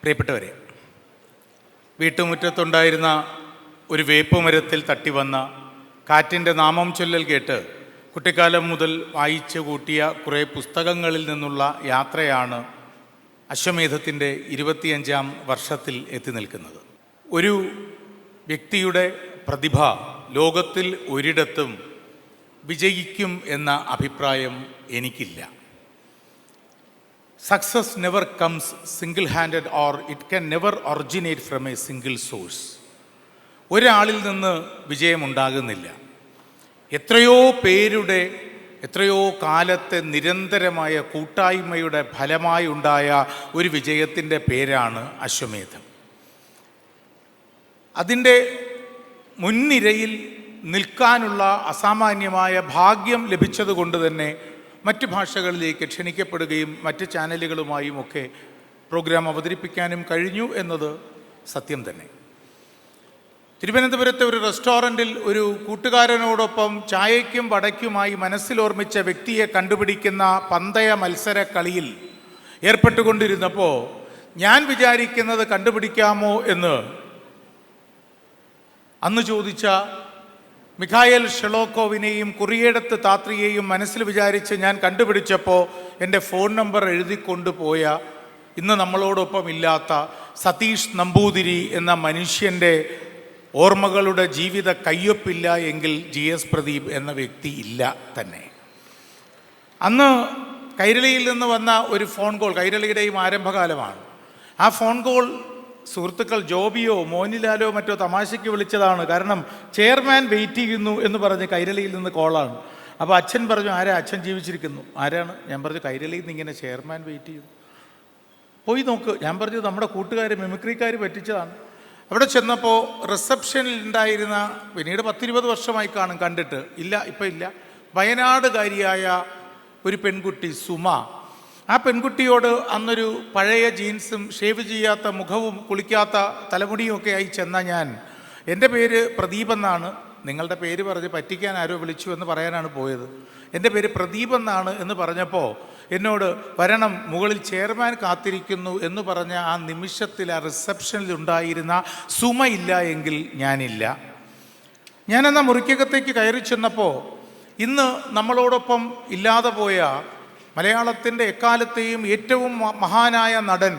പ്രിയപ്പെട്ടവരെ, വീട്ടുമുറ്റത്തുണ്ടായിരുന്ന ഒരു വേപ്പുമരത്തിൽ തട്ടിവന്ന കാറ്റിൻ്റെ നാമം ചൊല്ലൽ കേട്ട് കുട്ടിക്കാലം മുതൽ വായിച്ചു കൂട്ടിയ കുറേ പുസ്തകങ്ങളിൽ നിന്നുള്ള യാത്രയാണ് അശ്വമേധത്തിൻ്റെ 25ാം വർഷത്തിൽ എത്തി നിൽക്കുന്നത്. ഒരു വ്യക്തിയുടെ പ്രതിഭ ലോകത്തിൽ ഒരിടത്തും വിജയിക്കും എന്ന അഭിപ്രായം എനിക്കില്ല. Success never comes single handed or it can never originate from A single source. ഒരാളിൽ നിന്ന് വിജയമുണ്ടാകുന്നില്ല. എത്രയോ പേരുടെ എത്രയോ കാലത്തെ നിരന്തരമായ കൂട്ടായ്മയുടെ ഫലമായി ഉണ്ടായ ഒരു വിജയത്തിൻ്റെ പേരാണ് അശ്വമേധം. അതിൻ്റെ മുൻനിരയിൽ നിൽക്കാനുള്ള അസാമാന്യമായ ഭാഗ്യം ലഭിച്ചതുകൊണ്ട് തന്നെ മറ്റ് ഭാഷകളിലേക്ക് ക്ഷണിക്കപ്പെടുകയും മറ്റ് ചാനലുകളുമായും ഒക്കെ പ്രോഗ്രാം അവതരിപ്പിക്കാനും കഴിഞ്ഞു എന്നത് സത്യം തന്നെ. തിരുവനന്തപുരത്തെ ഒരു റെസ്റ്റോറൻറ്റിൽ ഒരു കൂട്ടുകാരനോടൊപ്പം ചായയ്ക്കും വടയ്ക്കുമായി മനസ്സിലോർമ്മിച്ച വ്യക്തിയെ കണ്ടുപിടിക്കുന്ന പന്തയ മത്സര കളിയിൽ ഏർപ്പെട്ടുകൊണ്ടിരുന്നപ്പോൾ ഞാൻ വിചാരിക്കുന്നത് കണ്ടുപിടിക്കാമോ എന്ന് അന്ന് ചോദിച്ച മിഖായേൽ ഷെളോക്കോവിനെയും കുറിയേടത്ത് താത്രിയെയും മനസ്സിൽ വിചാരിച്ച് ഞാൻ കണ്ടുപിടിച്ചപ്പോൾ എൻ്റെ ഫോൺ നമ്പർ എഴുതിക്കൊണ്ടുപോയ ഇന്ന് നമ്മളോടൊപ്പം ഇല്ലാത്ത സതീഷ് നമ്പൂതിരി എന്ന മനുഷ്യൻ്റെ ഓർമ്മകളുടെ ജീവിത കയ്യൊപ്പില്ല എങ്കിൽ GS പ്രദീപ് എന്ന വ്യക്തി ഇല്ല തന്നെ. അന്ന് കൈരളിയിൽ നിന്ന് വന്ന ഒരു ഫോൺ കോൾ, കൈരളിയുടെയും ആരംഭകാലമാണ്. ആ ഫോൺ കോൾ സുഹൃത്തുക്കൾ ജോബിയോ മോനിലാലോ മറ്റോ തമാശയ്ക്ക് വിളിച്ചതാണ്. കാരണം ചെയർമാൻ വെയിറ്റ് ചെയ്യുന്നു എന്ന് പറഞ്ഞ് കൈരളിയിൽ നിന്ന് കോളാണ്. അപ്പോൾ അച്ഛൻ പറഞ്ഞു, ആരാ? അച്ഛൻ ജീവിച്ചിരിക്കുന്നു. ആരാണ്? ഞാൻ പറഞ്ഞു, കൈരളിയിൽ നിന്ന് ഇങ്ങനെ ചെയർമാൻ വെയിറ്റ് ചെയ്യുന്നു, പോയി നോക്ക്. ഞാൻ പറഞ്ഞു, നമ്മുടെ കൂട്ടുകാർ മിമിക്രിക്കാർ പറ്റിച്ചതാണ്. അവിടെ ചെന്നപ്പോൾ റിസപ്ഷനിൽ ഉണ്ടായിരുന്ന, പിന്നീട് 10-20 വർഷമായി കാണും കണ്ടിട്ട്, ഇല്ല ഇപ്പം ഇല്ല, വയനാടുകാരിയായ ഒരു പെൺകുട്ടി സുമ. ആ പെൺകുട്ടിയോട് അന്നൊരു പഴയ ജീൻസും ഷേവ് ചെയ്യാത്ത മുഖവും കുളിക്കാത്ത തലമുടിയും ഒക്കെ ആയി ചെന്ന ഞാൻ, എൻ്റെ പേര് പ്രദീപ് എന്നാണ്, നിങ്ങളുടെ പേര് പറഞ്ഞ് പറ്റിക്കാൻ ആരോ വിളിച്ചു എന്ന് പറയാനാണ് പോയത്, എൻ്റെ പേര് പ്രദീപ് എന്നാണ് എന്ന് പറഞ്ഞപ്പോൾ എന്നോട് വരണം, മുകളിൽ ചെയർമാൻ കാത്തിരിക്കുന്നു എന്ന് പറഞ്ഞ ആ നിമിഷത്തിൽ ആ റിസപ്ഷനിൽ ഉണ്ടായിരുന്ന സുമ ഇല്ല എങ്കിൽ ഞാനില്ല. ഞാനെന്നാ മുറിക്കകത്തേക്ക് കയറി ചെന്നപ്പോൾ ഇന്ന് നമ്മളോടൊപ്പം ഇല്ലാതെ പോയ മലയാളത്തിൻ്റെ എക്കാലത്തെയും ഏറ്റവും മഹാനായ നടൻ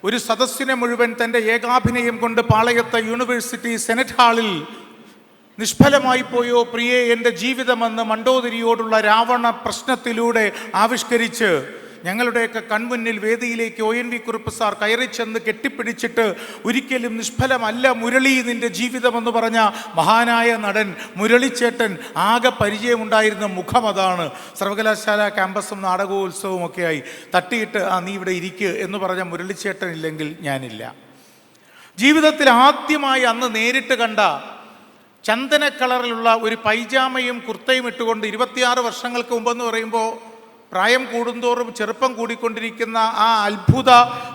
ഒരു സദസ്സിനെ മുഴുവൻ തൻ്റെ ഏകാഭിനയം കൊണ്ട് പാളയത്തെ യൂണിവേഴ്സിറ്റി സെനറ്റ് ഹാളിൽ നിഷ്ഫലമായി പോയോ പ്രിയേ എൻ്റെ ജീവിതമെന്ന് മണ്ടോദരിയോടുള്ള രാവണ പ്രശ്നത്തിലൂടെ ആവിഷ്കരിച്ച് ഞങ്ങളുടെയൊക്കെ കൺമുന്നിൽ വേദിയിലേക്ക് ONV കുറുപ്പ് സാർ കയറി ചെന്ന് കെട്ടിപ്പിടിച്ചിട്ട് ഒരിക്കലും നിഷ്ഫലമല്ല മുരളി നിൻ്റെ ജീവിതമെന്ന് പറഞ്ഞ മഹാനായ നടൻ മുരളിച്ചേട്ടൻ ആകെ പരിചയമുണ്ടായിരുന്ന മുഖം അതാണ്. സർവകലാശാല ക്യാമ്പസും നാടകോത്സവവും ഒക്കെയായി തട്ടിയിട്ട് നീ ഇവിടെ ഇരിക്കുക എന്ന് പറഞ്ഞ മുരളിച്ചേട്ടൻ ഇല്ലെങ്കിൽ ഞാനില്ല. ജീവിതത്തിൽ ആദ്യമായി അന്ന് നേരിട്ട് കണ്ട ചന്ദന കളറിലുള്ള ഒരു പൈജാമയും കുർത്തയും ഇട്ടുകൊണ്ട് 26 വർഷങ്ങൾക്ക് മുമ്പെന്ന് പറയുമ്പോൾ പ്രായം കൂടുന്തോറും ചെറുപ്പം കൂടിക്കൊണ്ടിരിക്കുന്ന ആ അത്ഭുത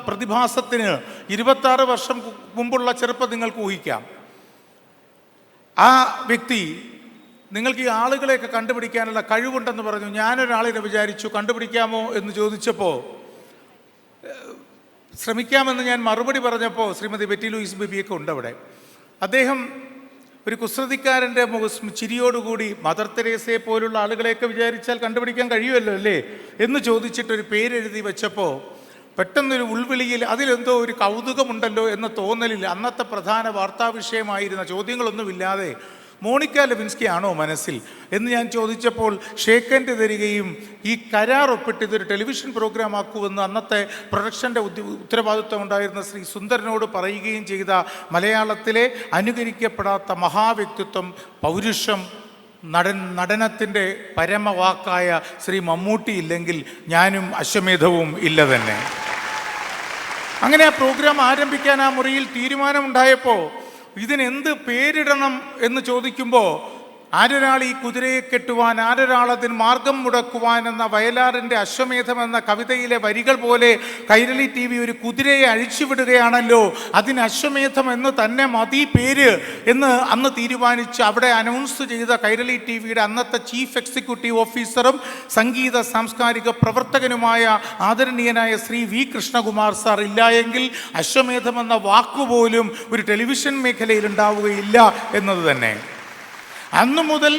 പ്രതിഭാസത്തിന് 26 വർഷം മുമ്പുള്ള ചെറുപ്പം നിങ്ങൾക്ക് ഊഹിക്കാം. ആ വ്യക്തി നിങ്ങൾക്ക് ഈ ആളുകളെയൊക്കെ കണ്ടുപിടിക്കാനുള്ള കഴിവുണ്ടെന്ന് പറഞ്ഞു. ഞാനൊരാളിനെ വിചാരിച്ചു, കണ്ടുപിടിക്കാമോ എന്ന് ചോദിച്ചപ്പോൾ ശ്രമിക്കാമെന്ന് ഞാൻ മറുപടി പറഞ്ഞപ്പോൾ ശ്രീമതി ബെറ്റി ലൂയിസ് ബേബിയൊക്കെ ഉണ്ട് അവിടെ. അദ്ദേഹം ഒരു കുസൃതിക്കാരൻ്റെ ചിരിയോടുകൂടി മദർ തെരേസയെ പോലുള്ള ആളുകളെയൊക്കെ വിചാരിച്ചാൽ കണ്ടുപിടിക്കാൻ കഴിയുമല്ലോ അല്ലേ എന്ന് ചോദിച്ചിട്ടൊരു പേരെഴുതി വെച്ചപ്പോൾ പെട്ടെന്നൊരു ഉൾവിളിയിൽ അതിലെന്തോ ഒരു കൗതുകമുണ്ടല്ലോ എന്ന തോന്നലിൽ അന്നത്തെ പ്രധാന വാർത്താ വിഷയമായിരുന്ന ചോദ്യങ്ങളൊന്നുമില്ലാതെ മോണിക്ക ലെവിൻസ്കി ആണോ മനസ്സിൽ എന്ന് ഞാൻ ചോദിച്ചപ്പോൾ ഷേക്കൻഡ് തരികയും ഈ കരാർ ഒപ്പിട്ട് ഇതൊരു ടെലിവിഷൻ പ്രോഗ്രാം ആക്കുമെന്ന് അന്നത്തെ പ്രൊഡക്ഷൻ്റെ ഉത്തരവാദിത്വം ഉണ്ടായിരുന്ന ശ്രീ സുന്ദരനോട് പറയുകയും ചെയ്ത മലയാളത്തിലെ അനുകരിക്കപ്പെടാത്ത മഹാവ്യക്തിത്വം, പൗരുഷം, നടനത്തിൻ്റെ പരമവാക്കായ ശ്രീ മമ്മൂട്ടി ഇല്ലെങ്കിൽ ഞാനും അശ്വമേധവും ഇല്ല തന്നെ. അങ്ങനെ ആ പ്രോഗ്രാം ആരംഭിക്കാൻ ആ മുറിയിൽ തീരുമാനമുണ്ടായപ്പോൾ ഇതിനെന്ത് പേരിടണം എന്ന് ചോദിക്കുമ്പോൾ ആരൊരാൾ ഈ കുതിരയെ കെട്ടുവാൻ, ആരൊരാൾ അതിന് മാർഗം മുടക്കുവാൻ എന്ന വയലാറിൻ്റെ അശ്വമേധം എന്ന കവിതയിലെ വരികൾ പോലെ കൈരളി TV ഒരു കുതിരയെ അഴിച്ചുവിടുകയാണല്ലോ, അതിന് അശ്വമേധം എന്ന് തന്നെ മതി പേര് എന്ന് അന്ന് തീരുമാനിച്ച് അവിടെ അനൗൺസ് ചെയ്ത കൈരളി TVയുടെ അന്നത്തെ ചീഫ് എക്സിക്യൂട്ടീവ് ഓഫീസറും സംഗീത സാംസ്കാരിക പ്രവർത്തകനുമായ ആദരണീയനായ ശ്രീ വി കൃഷ്ണകുമാർ സാർ ഇല്ല എങ്കിൽ അശ്വമേധം എന്ന വാക്കുപോലും ഒരു ടെലിവിഷൻ മേഖലയിൽ ഉണ്ടാവുകയില്ല എന്നത് തന്നെ. അന്നു മുതൽ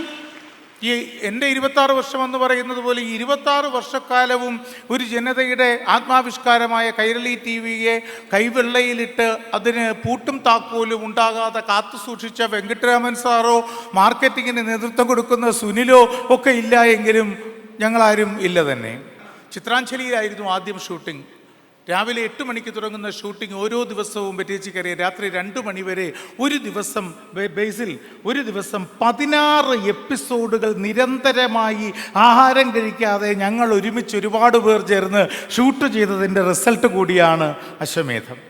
ഈ എൻ്റെ 26 വർഷം എന്ന് പറയുന്നത് പോലെ ഈ 26 വർഷക്കാലവും ഒരു ജനതയുടെ ആത്മാവിഷ്കാരമായ കൈരളി TVയെ കൈവെള്ളയിലിട്ട് അതിന് പൂട്ടും താക്കോലും ഉണ്ടാകാതെ കാത്തു സൂക്ഷിച്ച വെങ്കട്ടരാമൻ സാറോ മാർക്കറ്റിങ്ങിന് നേതൃത്വം കൊടുക്കുന്ന സുനിലോ ഒക്കെ ഇല്ല എങ്കിലും ഞങ്ങളാരും ഇല്ല തന്നെ. ചിത്രാഞ്ജലിയിലായിരുന്നു ആദ്യം ഷൂട്ടിംഗ്. രാവിലെ 8 മണിക്ക് തുടങ്ങുന്ന ഷൂട്ടിംഗ് ഓരോ ദിവസവും വെറ്റേച്ചിക്കറിയ രാത്രി 2 മണി വരെ ഒരു ദിവസം ബേസിൽ ഒരു ദിവസം 16 എപ്പിസോഡുകൾ നിരന്തരമായി ആഹാരം കഴിക്കാതെ ഞങ്ങൾ ഒരുമിച്ച് ഒരുപാട് പേർ ചേർന്ന് ഷൂട്ട് ചെയ്തതിൻ്റെ റിസൾട്ട് കൂടിയാണ് അശ്വമേധം.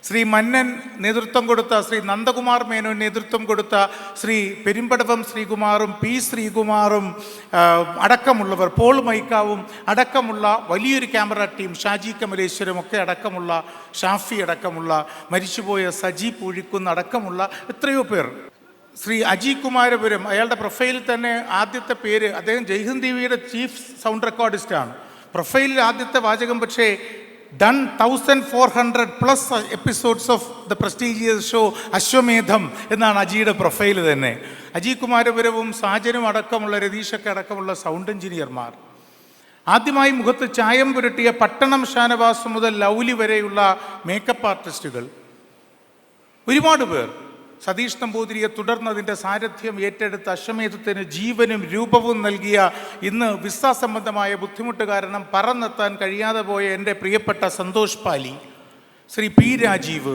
ശ്രീ മന്നൻ നേതൃത്വം കൊടുത്ത, ശ്രീ നന്ദകുമാർ മേനോൻ നേതൃത്വം കൊടുത്ത ശ്രീ പെരുമ്പടവം ശ്രീകുമാറും പി ശ്രീകുമാറും അടക്കമുള്ളവർ, പോൾ മൈക്കാവും അടക്കമുള്ള വലിയൊരു ക്യാമറ ടീം, ഷാജി കമലേശ്വരം ഒക്കെ അടക്കമുള്ള, ഷാഫി അടക്കമുള്ള, മരിച്ചുപോയ സജി പൂഴിക്കുന്ന് അടക്കമുള്ള എത്രയോ പേർ. ശ്രീ അജി കുമാരപുരം, അയാളുടെ പ്രൊഫൈലിൽ തന്നെ ആദ്യത്തെ പേര്, അദ്ദേഹം ജയ്ഹിന്ദ് TVയുടെ ചീഫ് സൗണ്ട് റെക്കോർഡിസ്റ്റാണ്. പ്രൊഫൈലിൽ ആദ്യത്തെ വാചകം പക്ഷേ done 1400+ episodes of the prestigious show അശ്വമേധം എന്നാണ് അജിയുടെ പ്രൊഫൈൽ തന്നെ. അജി കുമാരപുരവും സാജനും അടക്കമുള്ള, രതീഷൊക്കെ അടക്കമുള്ള സൗണ്ട് എഞ്ചിനീയർമാർ. ആദ്യമായി മുഖത്ത് ചായം പുരട്ടിയ പട്ടണം ഷാനവാസ് മുതൽ ലൗലി വരെയുള്ള മേക്കപ്പ് ആർട്ടിസ്റ്റുകൾ, ഒരുപാട് പേർ. സതീഷ് നമ്പൂതിരിയെ തുടർന്ന് അതിൻ്റെ സാരഥ്യം ഏറ്റെടുത്ത് അശ്വമേധത്തിന് ജീവനും രൂപവും നൽകിയ, ഇന്ന് വിസ സംബന്ധമായ ബുദ്ധിമുട്ട് കാരണം പറന്നെത്താൻ കഴിയാതെ പോയ എൻ്റെ പ്രിയപ്പെട്ട സന്തോഷ് പാലി, ശ്രീ പി രാജീവ്,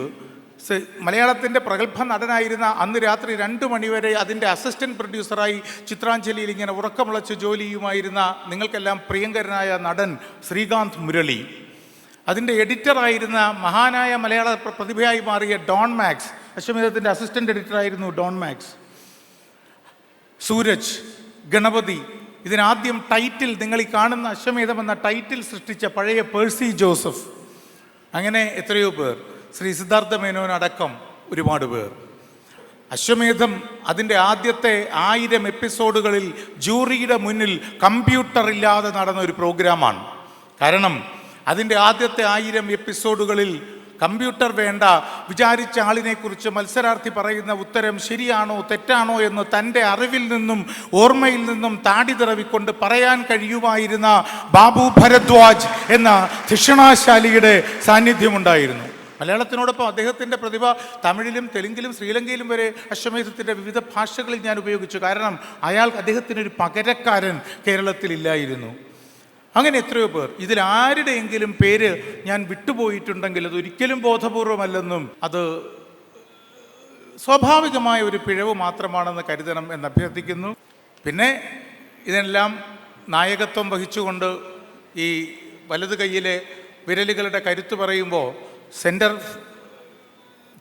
മലയാളത്തിൻ്റെ പ്രഗത്ഭ നടനായിരുന്ന, അന്ന് രാത്രി 2 മണിവരെ അതിൻ്റെ അസിസ്റ്റൻറ്റ് പ്രൊഡ്യൂസറായി ചിത്രാഞ്ജലിയിൽ ഇങ്ങനെ ഉറക്കമുളച്ച് ജോലിയുമായിരുന്ന നിങ്ങൾക്കെല്ലാം പ്രിയങ്കരനായ നടൻ ശ്രീകാന്ത് മുരളി, അതിൻ്റെ എഡിറ്ററായിരുന്ന മഹാനായ മലയാള പ്രതിഭയായി മാറിയ ഡോൺ മാക്സ്, അശ്വമേധത്തിൻ്റെ അസിസ്റ്റൻ്റ് എഡിറ്ററായിരുന്നു ഡോൺ മാക്സ്, സൂരജ്, ഗണപതി, ഇതിനാദ്യം ടൈറ്റിൽ, നിങ്ങൾ ഈ കാണുന്ന അശ്വമേധം എന്ന ടൈറ്റിൽ സൃഷ്ടിച്ച പഴയ പേഴ്സി ജോസഫ്, അങ്ങനെ എത്രയോ പേർ, ശ്രീ സിദ്ധാർത്ഥ മേനോൻ അടക്കം ഒരുപാട് പേർ. അശ്വമേധം അതിൻ്റെ ആദ്യത്തെ 1000 എപ്പിസോഡുകളിൽ ജൂറിയുടെ മുന്നിൽ കമ്പ്യൂട്ടർ ഇല്ലാതെ നടന്ന ഒരു പ്രോഗ്രാമാണ്. കാരണം അതിൻ്റെ ആദ്യത്തെ 1000 എപ്പിസോഡുകളിൽ കമ്പ്യൂട്ടർ വേണ്ട, വിചാരിച്ച ആളിനെക്കുറിച്ച് മത്സരാർത്ഥി പറയുന്ന ഉത്തരം ശരിയാണോ തെറ്റാണോ എന്ന് തൻ്റെ അറിവിൽ നിന്നും ഓർമ്മയിൽ നിന്നും താടി തിറവിക്കൊണ്ട് പറയാൻ കഴിയുമായിരുന്ന ബാബു ഭരദ്വാജ് എന്ന ധിഷണാശാലിയുടെ സാന്നിധ്യമുണ്ടായിരുന്നു. മലയാളത്തിനോടൊപ്പം അദ്ദേഹത്തിൻ്റെ പ്രതിഭ തമിഴിലും തെലുങ്കിലും ശ്രീലങ്കയിലും വരെ അശ്വമേധത്തിൻ്റെ വിവിധ ഭാഷകളിൽ ഞാൻ ഉപയോഗിച്ചു. കാരണം അദ്ദേഹത്തിനൊരു പകരക്കാരൻ കേരളത്തിലില്ലായിരുന്നു. അങ്ങനെ എത്രയോ പേർ. ഇതിലാരുടെയെങ്കിലും പേര് ഞാൻ വിട്ടുപോയിട്ടുണ്ടെങ്കിൽ അതൊരിക്കലും ബോധപൂർവമല്ലെന്നും അത് സ്വാഭാവികമായ ഒരു പിഴവ് മാത്രമാണെന്ന് കരുതണം എന്ന് അഭ്യർത്ഥിക്കുന്നു. പിന്നെ ഇതെല്ലാം നായകത്വം വഹിച്ചുകൊണ്ട് ഈ വലത് കൈയിലെ വിരലുകളുടെ കരുത്ത് പറയുമ്പോൾ സെൻറ്റർ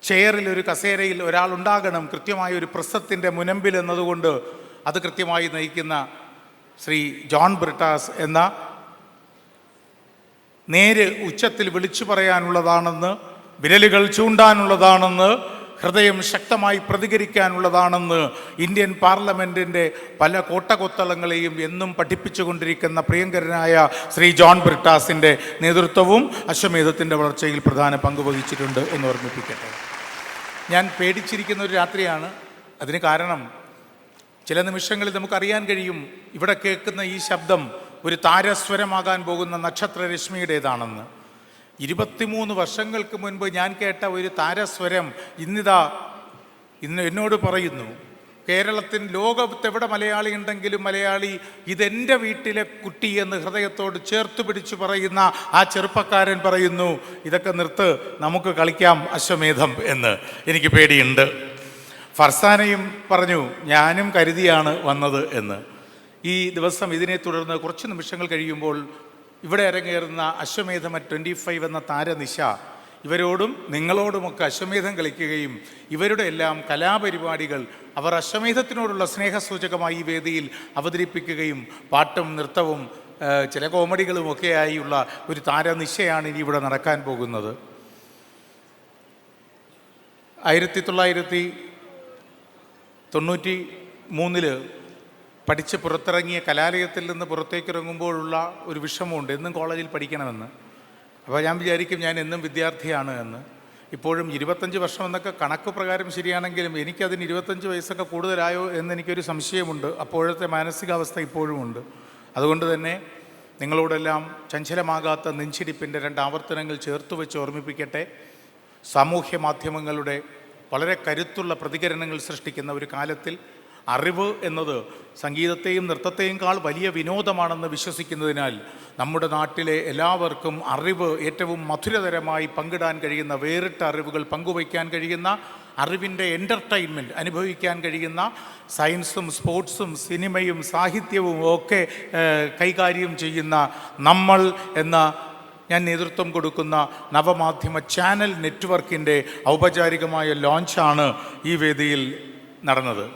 ചെയറിൽ, ഒരു കസേരയിൽ ഒരാളുണ്ടാകണം കൃത്യമായ ഒരു പ്രസത്തിൻ്റെ മുനമ്പിൽ എന്നതുകൊണ്ട് അത് കൃത്യമായി നയിക്കുന്ന ശ്രീ ജോൺ ബ്രിട്ടാസ് എന്ന, നേര് ഉച്ചത്തിൽ വിളിച്ചു പറയാനുള്ളതാണെന്ന്, വിരലുകൾ ചൂണ്ടാനുള്ളതാണെന്ന്, ഹൃദയം ശക്തമായി പ്രതികരിക്കാനുള്ളതാണെന്ന് ഇന്ത്യൻ പാർലമെൻറ്റിൻ്റെ പല കോട്ടകൊത്തളങ്ങളെയും എന്നും പഠിപ്പിച്ചുകൊണ്ടിരിക്കുന്ന പ്രിയങ്കരനായ ശ്രീ ജോൺ ബ്രിട്ടാസിൻ്റെ നേതൃത്വവും അശ്വമേധത്തിൻ്റെ വളർച്ചയിൽ പ്രധാന പങ്ക് വഹിച്ചിട്ടുണ്ട് എന്ന് ഓർമ്മിപ്പിക്കട്ടെ. ഞാൻ പേടിച്ചിരിക്കുന്ന ഒരു രാത്രിയാണ്. അതിന് കാരണം ചില നിമിഷങ്ങളിൽ നമുക്കറിയാൻ കഴിയും ഇവിടെ കേൾക്കുന്ന ഈ ശബ്ദം ഒരു താരസ്വരമാകാൻ പോകുന്ന നക്ഷത്രരശ്മിയുടേതാണെന്ന്. 23 വർഷങ്ങൾക്ക് മുൻപ് ഞാൻ കേട്ട ഒരു താരസ്വരം ഇന്ന് എന്നോട് പറയുന്നു, ലോകത്തെവിടെ മലയാളി ഉണ്ടെങ്കിലും മലയാളി ഇതെൻ്റെ വീട്ടിലെ കുട്ടി എന്ന് ഹൃദയത്തോട് ചേർത്ത് പിടിച്ചു പറയുന്ന ആ ചെറുപ്പക്കാരൻ പറയുന്നു, ഇതൊക്കെ നിർത്ത്, നമുക്ക് കളിക്കാം അശ്വമേധം എന്ന്. എനിക്ക് പേടിയുണ്ട്. ഫർസാനയും പറഞ്ഞു, ഞാനും കരുതിയാണ് വന്നത് എന്ന്. ഈ ദിവസം ഇതിനെ തുടർന്ന് കുറച്ച് നിമിഷങ്ങൾ കഴിയുമ്പോൾ ഇവിടെ അരങ്ങേറുന്ന അശ്വമേധം 25 എന്ന താരനിശ ഇവരോടും നിങ്ങളോടുമൊക്കെ അശ്വമേധം കളിക്കുകയും ഇവരുടെ എല്ലാം കലാപരിപാടികൾ അവർ അശ്വമേധത്തിനോടുള്ള സ്നേഹസൂചകമായി ഈ വേദിയിൽ അവതരിപ്പിക്കുകയും പാട്ടും നൃത്തവും ചില കോമഡികളുമൊക്കെയായുള്ള ഒരു താരനിശയാണ് ഇനി ഇവിടെ നടക്കാൻ പോകുന്നത്. 1993 പഠിച്ച് പുറത്തിറങ്ങിയ കലാലയത്തിൽ നിന്ന് പുറത്തേക്കിറങ്ങുമ്പോഴുള്ള ഒരു വിഷമമുണ്ട്, എന്നും കോളേജിൽ പഠിക്കണമെന്ന്. അപ്പോൾ ഞാൻ വിചാരിക്കും ഞാൻ എന്നും വിദ്യാർത്ഥിയാണ് എന്ന്. ഇപ്പോഴും 25 വർഷം എന്നൊക്കെ കണക്ക് പ്രകാരം ശരിയാണെങ്കിലും എനിക്കതിന് 25 വയസ്സൊക്കെ കൂടുതലായോ എന്നെനിക്കൊരു സംശയമുണ്ട്. അപ്പോഴത്തെ മാനസികാവസ്ഥ ഇപ്പോഴുമുണ്ട്. അതുകൊണ്ട് തന്നെ നിങ്ങളോടെല്ലാം ചഞ്ചലമാകാത്ത നെഞ്ചിടിപ്പിൻ്റെ 2 ആവർത്തനങ്ങൾ ചേർത്ത് വെച്ച് ഓർമ്മിപ്പിക്കട്ടെ. സാമൂഹ്യ മാധ്യമങ്ങളുടെ വളരെ കരുത്തുള്ള പ്രതികരണങ്ങൾ സൃഷ്ടിക്കുന്ന ഒരു കാലത്തിൽ അറിവ് എന്നത് സംഗീതത്തെയും നൃത്തത്തെയുംക്കാൾ വലിയ വിനോദമാണെന്ന് വിശ്വസിക്കുന്നതിനാൽ നമ്മുടെ നാട്ടിലെ എല്ലാവർക്കും അറിവ് ഏറ്റവും മധുരതരമായി പങ്കിടാൻ കഴിയുന്ന, വേറിട്ട അറിവുകൾ പങ്കുവയ്ക്കാൻ കഴിയുന്ന, അറിവിൻ്റെ എൻ്റർടൈൻമെൻറ്റ് അനുഭവിക്കാൻ കഴിയുന്ന, സയൻസും സ്പോർട്സും സിനിമയും സാഹിത്യവും ഒക്കെ കൈകാര്യം ചെയ്യുന്ന നമ്മൾ എന്ന ഞാൻ നേതൃത്വം കൊടുക്കുന്ന നവമാധ്യമ ചാനൽ നെറ്റ്വർക്കിൻ്റെ ഔപചാരികമായ ലോഞ്ചാണ് ഈ വേദിയിൽ നടന്നത്.